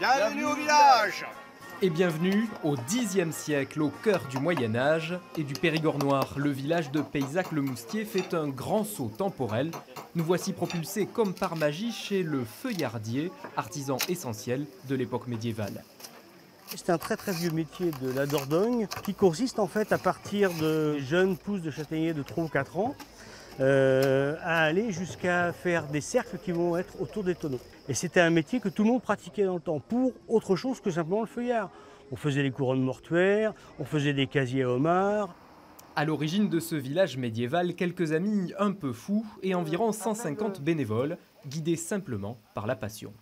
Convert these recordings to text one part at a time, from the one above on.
Bienvenue au village. Et bienvenue au Xe siècle, au cœur du Moyen-Âge et du Périgord noir. Le village de Payzac-le-Moustier fait un grand saut temporel. Nous voici propulsés comme par magie chez le feuillardier, artisan essentiel de l'époque médiévale. C'est un très vieux métier de la Dordogne qui consiste en fait à partir de jeunes pousses de châtaigniers de 3 ou 4 ans à aller jusqu'à faire des cercles qui vont être autour des tonneaux. Et c'était un métier que tout le monde pratiquait dans le temps pour autre chose que simplement le feuillard. On faisait les couronnes mortuaires, on faisait des casiers à homards. À l'origine de ce village médiéval, quelques amis un peu fous et environ 150 bénévoles, guidés simplement par la passion.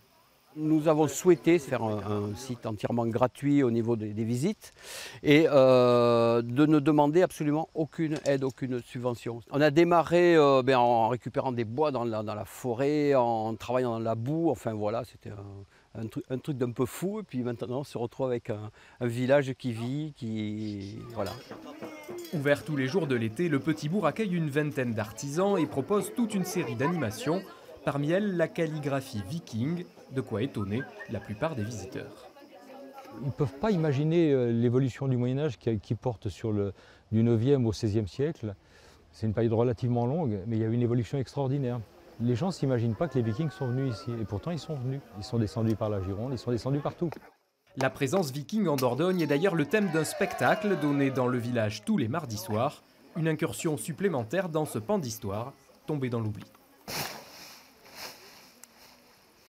Nous avons souhaité faire un site entièrement gratuit au niveau des visites et de ne demander absolument aucune aide, aucune subvention. On a démarré en récupérant des bois dans la forêt, en travaillant dans la boue, enfin voilà, c'était un truc d'un peu fou. Et puis maintenant on se retrouve avec un village qui vit, voilà. Ouvert tous les jours de l'été, le Petit Bourg accueille une vingtaine d'artisans et propose toute une série d'animations. Parmi elles, la calligraphie viking, de quoi étonner la plupart des visiteurs. Ils ne peuvent pas imaginer l'évolution du Moyen-Âge qui porte sur du 9e au 16e siècle. C'est une période relativement longue, mais il y a eu une évolution extraordinaire. Les gens ne s'imaginent pas que les Vikings sont venus ici, et pourtant ils sont venus. Ils sont descendus par la Gironde, ils sont descendus partout. La présence viking en Dordogne est d'ailleurs le thème d'un spectacle donné dans le village tous les mardis soirs, une incursion supplémentaire dans ce pan d'histoire tombé dans l'oubli.